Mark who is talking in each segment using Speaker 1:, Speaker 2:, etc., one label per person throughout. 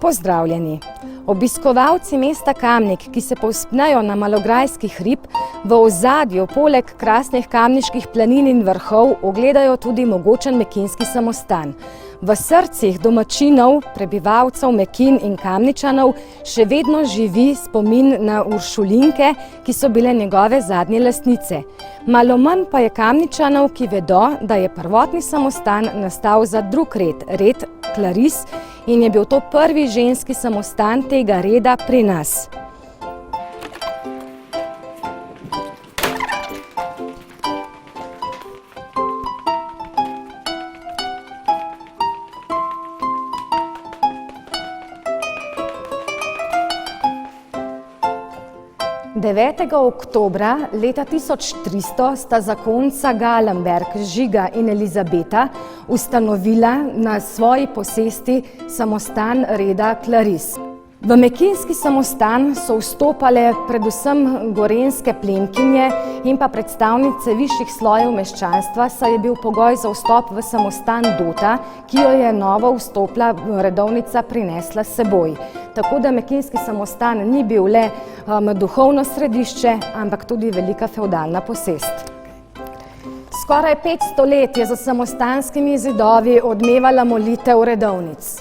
Speaker 1: Pozdravljeni! Obiskovalci mesta Kamnik, ki se povzpnejo na malograjski hrib, v ozadju poleg krasnih kamniških planin in vrhov ogledajo tudi mogočen mekinski samostan. V srcih domačinov, prebivalcev Mekin in Kamničanov še vedno živi spomin na Uršulinke, ki so bile njegove zadnje lastnice. Malo manj pa je Kamničanov, ki vedo, da je prvotni samostan nastal za drug red, red Klaris, in je bil to prvi ženski samostan tega reda pri nas. Oktobra leta 1300 sta zakonca Galenberg, Žiga in Elizabeta ustanovila na svoji posesti samostan reda Klaris. V mekinski samostan so vstopale predvsem gorenjske plemkinje in pa predstavnice višjih slojev meščanstva, saj je bil pogoj za vstop v samostan dota, ki jo je novo vstopla redovnica prinesla s seboj. Tako da mekinski samostan ni bil le duhovno središče, ampak tudi velika fevdalna posest. Skoraj 500 let je za samostanskimi zidovi odmevala molitev redovnic.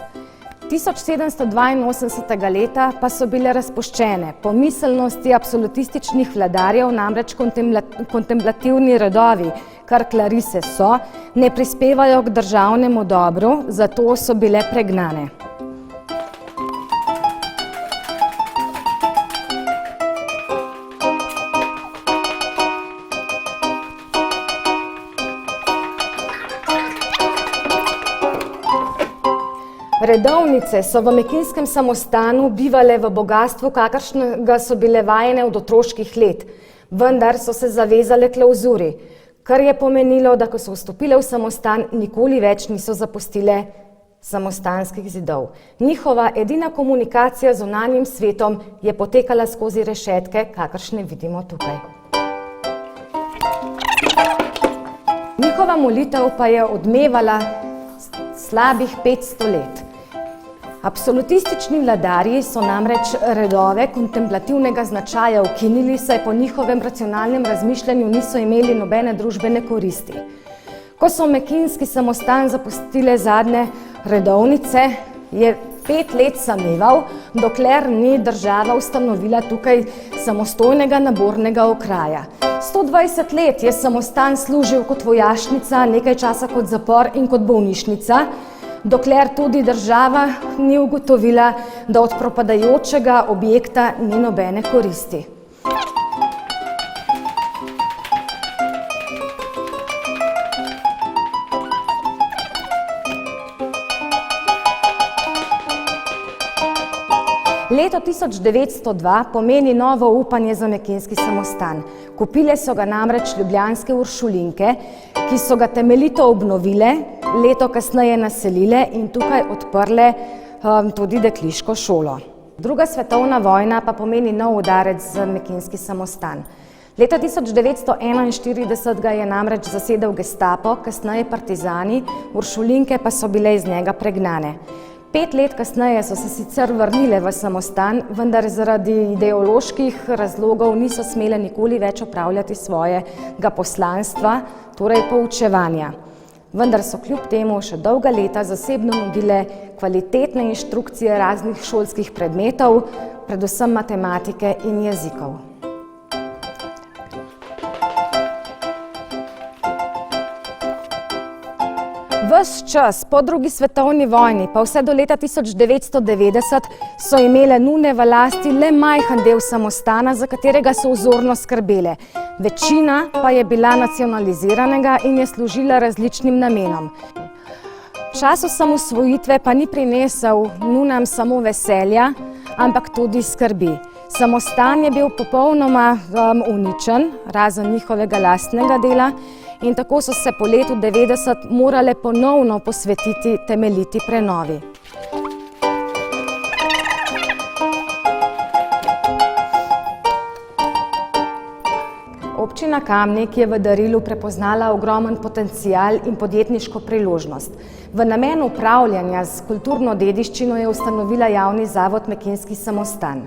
Speaker 1: 1782. leta pa so bile razpuščene. Po miselnosti absolutističnih vladarjev namreč kontemplativni redovi, kar klarise so, ne prispevajo k državnemu dobru, zato so bile pregnane. Redovnice so v mekinskem samostanu bivale v bogastvu, kakršnega so bile vajene od otroških let, vendar so se zavezale klauzuri, kar je pomenilo, da ko so vstopile v samostan, nikoli več niso zapustile samostanskih zidov. Njihova edina komunikacija z zunanjim svetom je potekala skozi rešetke, kakršne vidimo tukaj. Njihova molitev pa je odmevala slabih 500 let. Absolutistični vladarji so namreč redove kontemplativnega značaja ukinili, saj po njihovem racionalnem razmišljanju niso imeli nobene družbene koristi. Ko so mekinski samostan zapustile zadnje redovnice, je 5 let sameval, dokler ni država ustanovila tukaj samostojnega nabornega okraja. 120 let je samostan služil kot vojašnica, nekaj časa kot zapor in kot bolnišnica, dokler tudi država ni ugotovila, da od propadajočega objekta ni nobene koristi. Leto 1902 pomeni novo upanje za mekinski samostan. Kupile so ga namreč ljubljanske Uršulinke, ki so ga temeljito obnovile, leto kasneje naselile in tukaj odprle tudi dekliško šolo. Druga svetovna vojna pa pomeni nov udarec za mekinski samostan. Leta 1941 ga je namreč zasedel Gestapo, kasneje partizani, Uršulinke pa so bile iz njega pregnane. 5 let kasneje so se sicer vrnile v samostan, vendar zaradi ideoloških razlogov niso smele nikoli več opravljati svojega poslanstva, torej poučevanja. Vendar so kljub temu še dolga leta zasebno nudile kvalitetne inštrukcije raznih šolskih predmetov, predvsem matematike in jezikov. Ves čas po drugi svetovni vojni, pa vse do leta 1990, so imele nune v lasti le majhen del samostana, za katerega so vzorno skrbele. Večina pa je bila nacionaliziranega in je služila različnim namenom. Čas osamosvojitve pa ni prinesel nunam samo veselja, ampak tudi skrbi. Samostan je bil popolnoma uničen, razen njihovega lastnega dela, in tako so se po letu 90 morale ponovno posvetiti temeljiti prenovi. Občina Kamnik je v darilu prepoznala ogromen potencial in podjetniško priložnost. V namenu upravljanja s kulturno dediščino je ustanovila javni zavod Mekinjski samostan.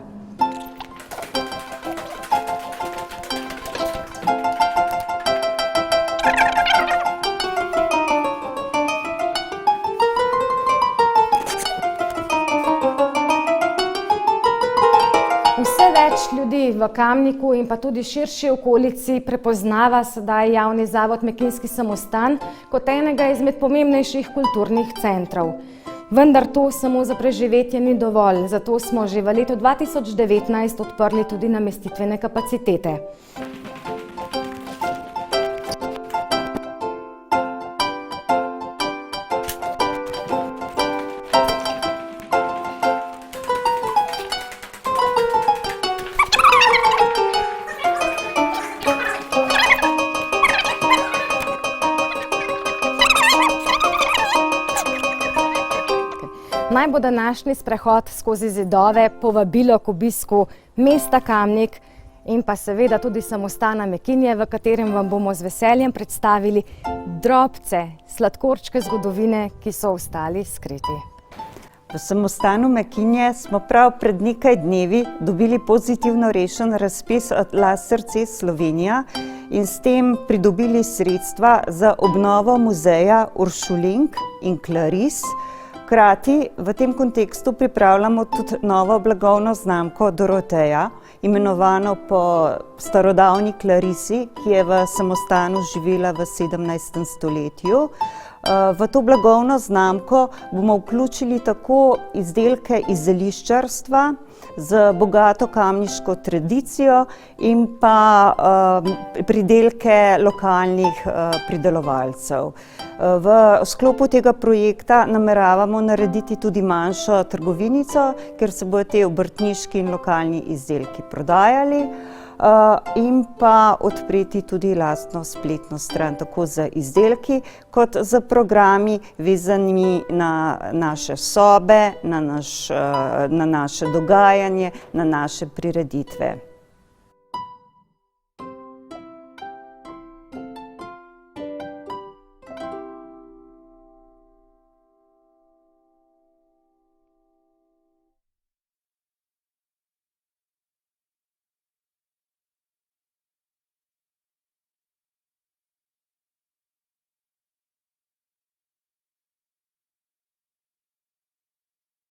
Speaker 1: Vse več ljudi v Kamniku in pa tudi širši okolici prepoznava sedaj javni zavod Mekinjski samostan kot enega izmed pomembnejših kulturnih centrov. Vendar to samo za preživetje ni dovolj, zato smo že v letu 2019 odprli tudi namestitvene kapacitete. Naj bo današnji sprehod skozi zidove povabilo k obisku mesta Kamnik in pa seveda tudi samostana Mekinje, v katerem vam bomo z veseljem predstavili drobce sladkorčke zgodovine, ki so ostali skriti.
Speaker 2: V samostanu Mekinje smo prav pred nekaj dnevi dobili pozitivno rešen razpis od LASRC Slovenija in s tem pridobili sredstva za obnovo muzeja Uršulink in Claris. Hkrati v tem kontekstu pripravljamo tudi novo blagovno znamko Doroteja, imenovano po starodavni Clarisi, ki je v samostanu živela v 17. stoletju. V to blagovno znamko bomo vključili tako izdelke iz zeliščarstva z bogato kamniško tradicijo in pa pridelke lokalnih pridelovalcev. V sklopu tega projekta nameravamo narediti tudi manjšo trgovinico, kjer se bodo te obrtniški in lokalni izdelki prodajali, in pa odpreti tudi lastno spletno stran, tako z izdelki kot z programi vezanimi na naše sobe, na naše dogajanje, na naše prireditve.